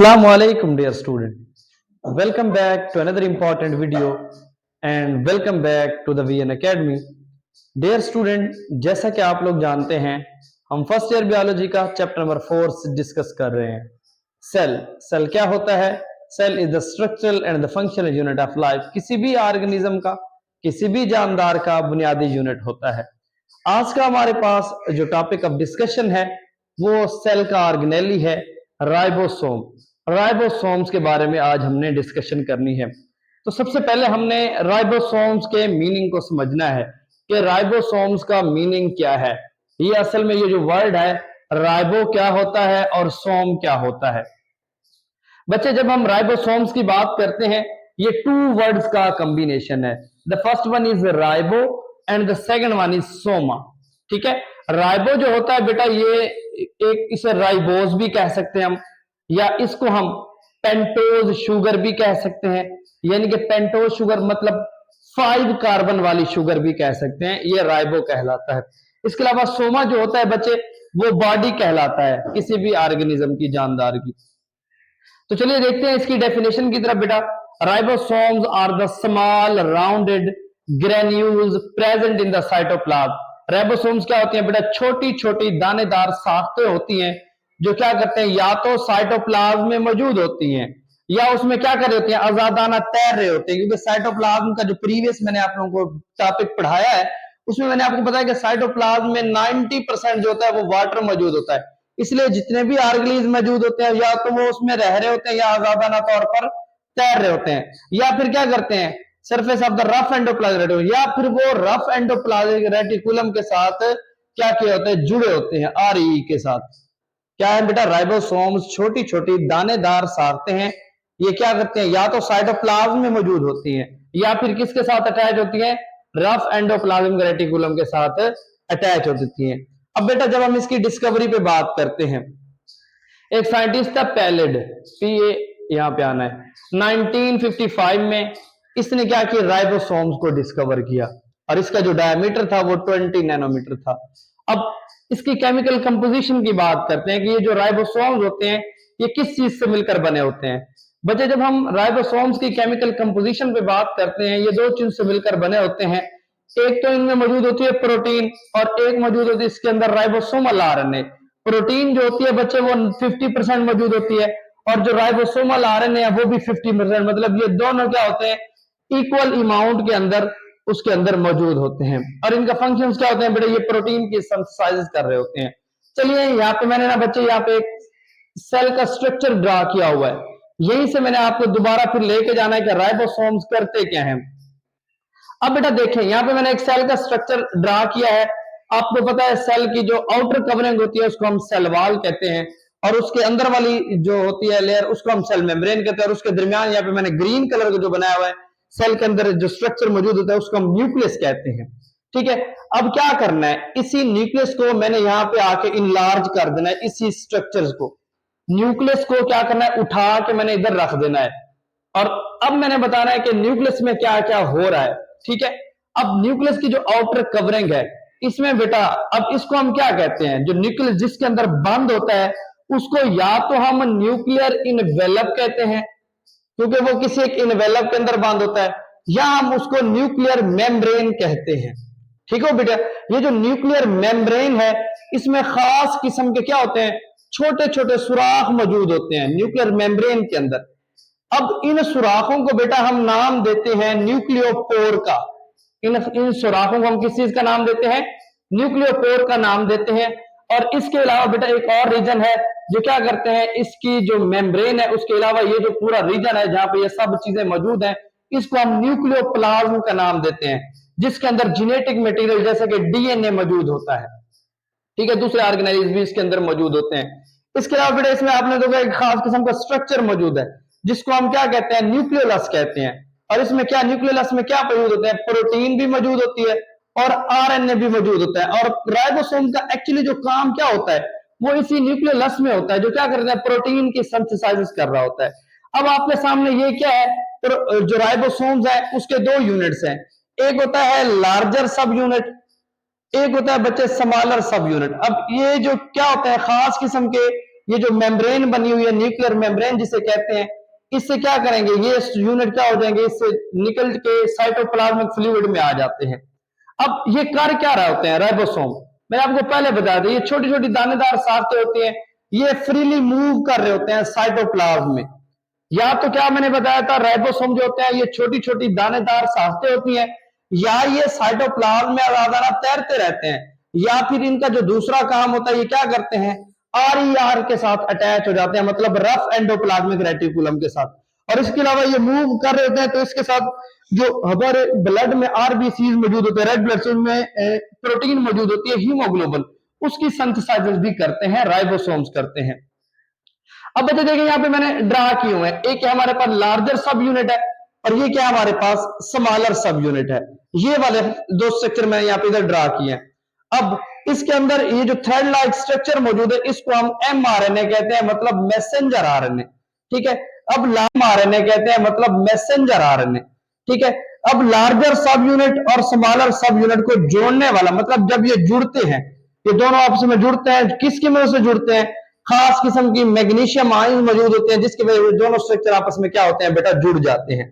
Assalamu alaikum dear student. Welcome back to another important video and welcome back to the VN Academy. Dear student, जैसा कि आप लोग जानते हैं हम फर्स्ट ईयर बायोलॉजी का चैप्टर नंबर 4 डिस्कस कर रहे हैं। सेल क्या होता है? Cell is the structural and the functional unit of life. किसी भी ऑर्गेनिज्म का, किसी भी जानदार का बुनियादी यूनिट होता है। आज का हमारे पास जो टॉपिक ऑफ डिस्कशन है वो सेल का ऑर्गेनेली है, राइबोसोम। राइबोसोम्स के बारे में आज हमने डिस्कशन करनी है। तो सबसे पहले हमने राइबोसोम्स के मीनिंग को समझना है कि राइबोसोम्स का मीनिंग क्या है। ये असल में ये जो वर्ड है राइबो क्या होता है और सोम क्या होता है। बच्चे, जब हम राइबोसोम्स की बात करते हैं ये टू वर्ड्स का कॉम्बिनेशन है। The first one is ribo and the second one is Soma. ठीक है, राइबो जो होता है बेटा ये एक, इसे राइबोज भी कह सकते हैं हम, या इसको हम पेंटोज शुगर भी कह सकते हैं। यानी कि पेंटोज शुगर मतलब 5 कार्बन वाली शुगर भी कह सकते हैं, ये राइबो कहलाता है। इसके अलावा सोमा जो होता है बच्चे वो बॉडी कहलाता है किसी भी ऑर्गेनिज्म की, जानदार की। तो चलिए देखते हैं इसकी डेफिनेशन की तरफ बेटा। Ribosomes are the small rounded granules present in the cytoplasm. Ribosomes क्या होती हैं बेटा? छोटी छोटी दानेदार साख्तें होती हैं जो क्या करते हैं, या तो साइटोप्लाज्म में मौजूद होती हैं या उसमें क्या कर रहे होते हैं, आजादाना तैर रहे होते हैं। क्योंकि साइटोप्लाज्म का जो प्रीवियस मैंने आप लोगों को टॉपिक पढ़ाया है उसमें मैंने आपको बताया कि साइटोप्लाज्म में 90% जो होता है वो वाटर मौजूद होता है। इसलिए जितने भी ऑर्गेनिज्म मौजूद होते हैं या तो वो उसमें रह रहे होते हैं या आजादाना तौर पर तैर रहे होते हैं, या फिर क्या करते हैं surface of the rough endoplasmic reticulum, या फिर वो रफ एंडोप्लाज्मिक रेटिकुलम के साथ क्या किए होते हैं, जुड़े होते हैं आरई के साथ। क्या है बेटा? राइबोसोम्स छोटी छोटी दानेदार साख्तें हैं। ये क्या करते हैं, या तो साइटोप्लाज्म में मौजूद होती हैं या फिर किसके साथ अटैच होती हैं, रफ एंडोप्लाज्मिक रेटिकुलम के साथ अटैच होती हैं। अब बेटा जब हम इसकी डिस्कवरी पे बात करते हैं, एक साइंटिस्ट था पैलेड, ये यहां पे आना है, 1955 में इसने क्या किया, राइबोसोम्स को डिस्कवर किया और इसका जो डायमीटर था वो 20 नैनोमीटर था। अब इसकी केमिकल कंपोजिशन की बात करते हैं कि ये जो राइबोसोम्स होते हैं ये किस चीज से मिलकर बने होते हैं। बच्चे, जब हम राइबोसोम्स की केमिकल कंपोजिशन पे बात करते हैं ये दो चीज से मिलकर बने होते हैं। एक तो इनमें मौजूद होती है प्रोटीन और एक मौजूद होती है इसके अंदर राइबोसोमल आरएनए। प्रोटीन जो होती है बच्चे वो 50% मौजूद होती है और जो राइबोसोमल आरएनए है वो भी 50%। मतलब ये दोनों क्या होते हैं, इक्वल अमाउंट के अंदर उसके अंदर मौजूद होते हैं। और इनका फंक्शंस क्या होते हैं बेटा, ये प्रोटीन की सिंथेसाइज कर रहे होते हैं। चलिए यहाँ पे मैंने ना बच्चे यहाँ पे एक सेल का स्ट्रक्चर ड्रा किया हुआ है, यहीं से मैंने आपको दोबारा फिर लेके जाना है कि राइबोसोम्स करते क्या हैं। अब बेटा देखें यहाँ पे मैंने एक सेल का स्ट्रक्चर ड्रा किया है। आपको पता है सेल की जो आउटर कवरिंग होती है उसको हम सेल वॉल कहते हैं और उसके अंदर वाली जो होती है लेयर उसको हम सेल मेम्ब्रेन कहते हैं। और उसके दरमियान यहाँ पे मैंने ग्रीन कलर का जो बनाया हुआ है सेल के अंदर जो स्ट्रक्चर मौजूद होता है उसको हम न्यूक्लियस कहते हैं। ठीक है, अब क्या करना है, इसी न्यूक्लियस को मैंने यहाँ पे आके इनलार्ज कर देना है। इसी स्ट्रक्चर्स को, न्यूक्लियस को क्या करना है, उठा के मैंने इधर रख देना है। और अब मैंने बताना है कि न्यूक्लियस में क्या क्या हो रहा है। ठीक है, अब न्यूक्लियस की जो आउटर कवरिंग है इसमें बेटा अब इसको हम क्या कहते हैं, जो न्यूक्लियस जिसके अंदर बंद होता है उसको या तो हम न्यूक्लियर इनवेलप कहते हैं क्योंकि वो किसी एक इनवेलप के अंदर बंद होता है, या हम उसको न्यूक्लियर मेम्ब्रेन कहते हैं। ठीक है बेटा, ये जो न्यूक्लियर मेम्ब्रेन है इसमें खास किस्म के क्या होते हैं, छोटे छोटे सुराख मौजूद होते हैं न्यूक्लियर मेम्ब्रेन के अंदर। अब इन सुराखों को बेटा हम नाम देते हैं न्यूक्लियोपोर का। इन सुराखों को हम किस चीज का नाम देते हैं, न्यूक्लियोपोर का नाम देते हैं। और इसके अलावा बेटा एक और रीजन है जो क्या करते हैं, इसकी जो मेम्ब्रेन है उसके अलावा ये जो पूरा रीजन है जहां पे ये सब चीजें मौजूद हैं इसको हम न्यूक्लियोप्लाज्म का नाम देते हैं, जिसके अंदर जेनेटिक मटेरियल जैसे कि डीएनए मौजूद होता है। ठीक है, दूसरे ऑर्गेनाइज भी इसके अंदर मौजूद होते हैं। इसके अलावा बेटा इसमें आपने देखा एक खास किस्म का स्ट्रक्चर मौजूद है जिसको हम क्या कहते हैं, न्यूक्लियोलस कहते हैं। और इसमें क्या, न्यूक्लियोलस में क्या मौजूद होता है, प्रोटीन भी मौजूद होती है और आरएनए भी मौजूद होता है। और राइबोसोम का एक्चुअली जो काम क्या होता है वो इसी न्यूक्लियोलस में होता है जो क्या करता है, प्रोटीन की सिंथेसाइज कर रहा होता है। अब आपके सामने ये क्या है, तो जो राइबोसोम्स है उसके दो यूनिट्स हैं, एक होता है लार्जर सब यूनिट, एक होता है बच्चे स्मॉलर सब यूनिट। अब ये जो क्या होता है खास किस्म के ये जो मेम्ब्रेन बनी हुई है, न्यूक्लियर मेम्ब्रेन जिसे कहते हैं, इससे क्या करेंगे, ये यूनिट क्या हो जाएंगे, इससे निकल के साइटोप्लाज्मिक फ्लूइड में आ जाते हैं। अब ये कर क्या रहे होते हैं, राइबोसोम, मैंने आपको पहले बताया था, ये छोटी छोटी दानेदार साख्तें होती हैं, ये फ्रीली मूव कर रहे होते हैं साइटोप्लाज्म में। या तो क्या मैंने बताया था, राइबोसोम जो होते हैं ये छोटी छोटी दानेदार साख्तें होती हैं, या ये साइटोप्लाज्म में आदाना तैरते रहते हैं, या फिर इनका जो दूसरा काम होता है, ये क्या करते हैं, आरईआर के साथ अटैच हो जाते हैं, मतलब रफ एंडोप्लाज्मिक रेटिकुलम के साथ। और इसके अलावा ये मूव कर रहे होते हैं, तो इसके साथ जो हमारे ब्लड में आरबीसीज मौजूद होते हैं, रेड ब्लड सेल में प्रोटीन मौजूद होती है, हीमोग्लोबिन, उसकी सिंथेसाइज भी करते हैं, राइबोसोम्स करते हैं। अब बच्चे देखिए, यहाँ पे मैंने ड्रा किए हुए हैं, एक हमारे पास लार्जर सब यूनिट है, और ये क्या हमारे पास स्मॉलर सब यूनिट है। ये वाले दो स्ट्रक्चर मैंने यहाँ पे इधर ड्रा किए हैं। अब इसके अंदर ये जो थ्रेड लाइक स्ट्रक्चर मौजूद है, इसको हम mRNA कहते हैं, मतलब मैसेंजर आरएनए, ठीक है। अब mRNA कहते हैं, मतलब मैसेंजर आरएनए, ठीक है। अब लार्जर सब यूनिट और स्मॉलर सब यूनिट को जोड़ने वाला, मतलब जब ये जुड़ते हैं, ये दोनों आपस में जुड़ते हैं, किसकी मदद से जुड़ते हैं, खास किस्म की मैग्नीशियम आयन मौजूद होते हैं, जिसकी वजह से दोनों स्ट्रक्चर आपस में क्या होते हैं बेटा, जुड़ जाते हैं।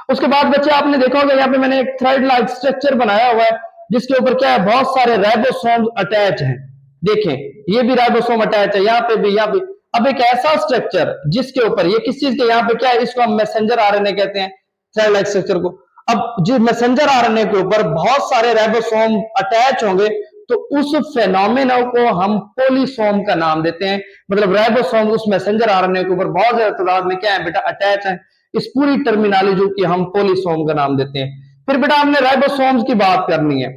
उसके बाद बच्चे आपने देखा होगा, यहाँ पे मैंने एक थ्रेड लाइक स्ट्रक्चर बनाया हुआ है, जिसके ऊपर क्या है, बहुत सारे राइबोसोम अटैच हैं। देखें, ये भी राइबोसोम अटैच है, यहाँ पे भी, यहाँ पे। अब एक ऐसा स्ट्रक्चर जिसके ऊपर ये किस चीज के, यहाँ पे क्या है, इसको हम मैसेंजर आरएनए कहते हैं, थ्रेड लाइक स्ट्रक्चर को। अब जो मैसेंजर आरएनए के ऊपर बहुत सारे राइबोसोम अटैच होंगे, तो उस फेनोमेना को हम पोलीसोम का नाम देते हैं, मतलब राइबोसोम उस मैसेंजर आरएनए के ऊपर बहुत ज्यादा तादाद में क्या है बेटा, अटैच है, इस पूरी टर्मिनोलॉजी की हम पोलीसोम का नाम देते हैं। फिर बेटा हमने राइबोसोम्स की बात करनी है,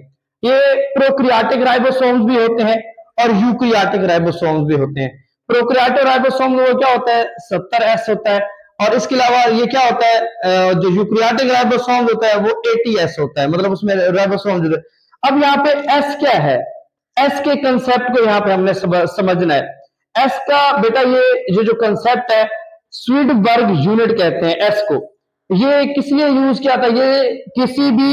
ये प्रोक्रियाटिक राइबोसोम्स भी होते हैं और यूक्रियाटिक राइबोसोम्स भी होते हैं। प्रोक्रियाटिक राइबोसोम वो क्या होता है, 70S होता है, और इसके अलावा ये क्या होता है, जो यूक्रियाटिक राइबोसोम होता है वो 80S होता है, मतलब उसमें राइबोसोम जो। अब यहाँ पे एस क्या है, एस के कंसेप्ट को यहाँ पे हमने समझना है। एस का बेटा ये जो कंसेप्ट है, स्वीडबर्ग यूनिट कहते हैं एस को। ये किस लिए यूज किया था, ये किसी भी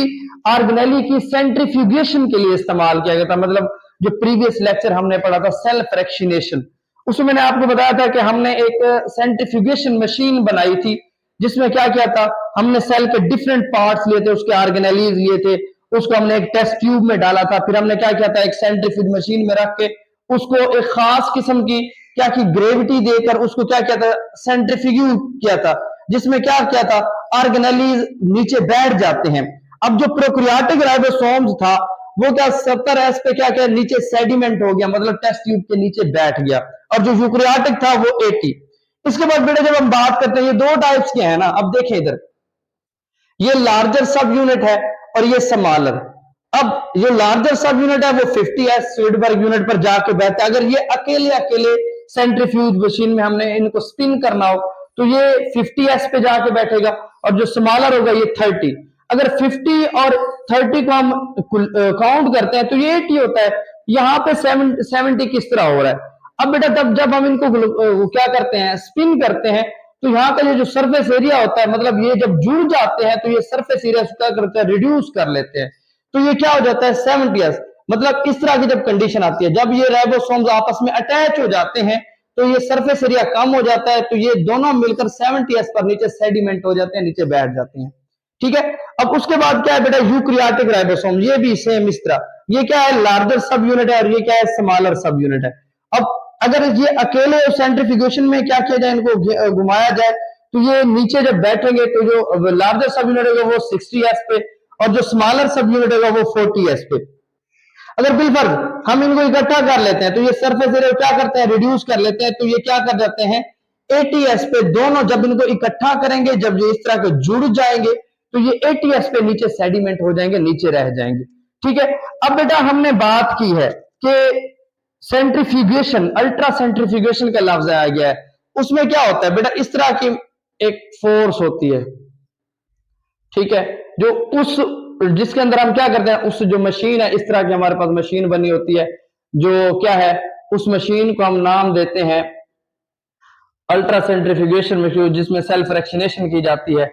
ऑर्गेनेली की सेंट्रीफ्यूगेशन के लिए इस्तेमाल किया गया था, मतलब जो प्रीवियस लेक्चर हमने पढ़ा था सेल फ्रैक्शनेशन, उसमें मैंने आपको बताया था कि हमने एक सेंट्रीफ्यूगेशन मशीन बनाई थी, जिसमें क्या किया था, हमने सेल के डिफरेंट पार्ट्स लिए थे, उसके ऑर्गेनेलीज लिए थे, उसको हमने एक टेस्ट ट्यूब में डाला था, फिर हमने क्या किया था, एक सेंट्रीफ्यूज मशीन में रख के उसको एक खास किस्म की क्या की ग्रेविटी देकर उसको क्या किया था, सेंट्रीफ्यूज किया था, जिसमें क्या किया था, ऑर्गेनेलीज नीचे बैठ जाते हैं। अब जो प्रोक्रियाटिक राइबोसोम्स था वो क्या 70S पे क्या क्या नीचे सेडिमेंट हो गया, मतलब टेस्ट ट्यूब के नीचे बैठ गया, और जो यूक्रियाटिक था वो 80। इसके बाद बेटा जब हम बात करते हैं, ये दो टाइप्स के हैं ना, अब देखें इधर, ये लार्जर सब यूनिट है और ये स्मॉलर। अब जो लार्जर सब यूनिट है वो 50S स्वीडबर्ग यूनिट पर जाके बैठता है। अगर ये अकेले अकेले सेंट्रीफ्यूज मशीन में हमने इनको स्पिन करना हो तो ये 50S पे जाके बैठेगा, और जो स्मॉलर होगा ये 30। अगर 50 और 30 को हम काउंट करते हैं तो ये 80 होता है। यहाँ पे 70 किस तरह हो रहा है। अब बेटा तब जब हम इनको क्या करते हैं, स्पिन करते हैं, तो यहाँ का ये जो सरफेस एरिया होता है, मतलब ये जब जुड़ जाते हैं तो ये सरफेस एरिया क्या करते हैं, रिड्यूस कर लेते हैं, तो ये क्या हो जाता है 70S। मतलब इस तरह की जब कंडीशन आती है, जब ये राइबोसोम्स आपस में अटैच हो जाते हैं तो ये सरफेस एरिया कम हो जाता है, तो ये दोनों मिलकर 70S पर नीचे सेडिमेंट हो जाते हैं, नीचे बैठ जाते हैं, ठीक है। अब उसके बाद क्या है बेटा, यूक्रियाटिक राइबोसोम, ये भी सेम इस तरह, ये क्या है, लार्जर सब यूनिट है और ये क्या है, स्मॉलर सब यूनिट है। अब अगर ये अकेले सेंट्रीफ्यूगेशन में क्या किया जाए, इनको घुमाया जाए, तो ये नीचे जब बैठेंगे तो जो लार्जर सब यूनिट होगा वो 60S पे, और जो स्मॉलर सब यूनिट होगा वो 40S पे। अगर बिलफर्ज हम इनको इकट्ठा कर लेते हैं तो ये सरफेस एरिया क्या करते हैं, रिड्यूस कर लेते हैं, तो ये क्या कर जाते हैं 80S पे। दोनों जब इनको इकट्ठा करेंगे, जब ये इस तरह के जुड़ जाएंगे, तो ये 80S पे नीचे सेडिमेंट हो जाएंगे, नीचे रह जाएंगे, ठीक है। अब बेटा हमने बात की है कि सेंट्रीफ्यूगेशन, अल्ट्रा सेंट्रीफ्यूगेशन का लफ्ज आया गया है, उसमें क्या होता है बेटा, इस तरह की एक फोर्स होती है, ठीक है, जो उस जिसके अंदर हम क्या करते हैं, उस जो मशीन है, इस तरह की हमारे पास मशीन बनी होती है, जो क्या है, उस मशीन को हम नाम देते हैं अल्ट्रा सेंट्रीफ्यूगेशन मशीन, जिसमें सेल्फ फ्रैक्शनेशन की जाती है,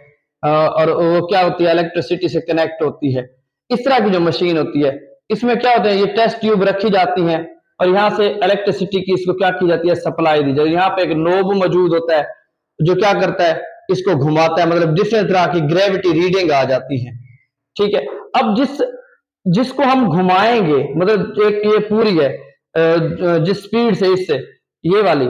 और वो क्या होती है, इलेक्ट्रिसिटी से कनेक्ट होती है। इस तरह की जो मशीन होती है, इसमें क्या होता है, ये टेस्ट ट्यूब रखी जाती हैं, और यहाँ से इलेक्ट्रिसिटी की इसको क्या की जाती है, सप्लाई दी जाती है। यहाँ पे एक नोब मौजूद होता है जो क्या करता है, इसको घुमाता है, मतलब डिफरेंट तरह की ग्रेविटी रीडिंग आ जाती है। ठीक है, अब जिसको हम घुमाएंगे, मतलब एक ये पूरी है जिस स्पीड से, इससे ये वाली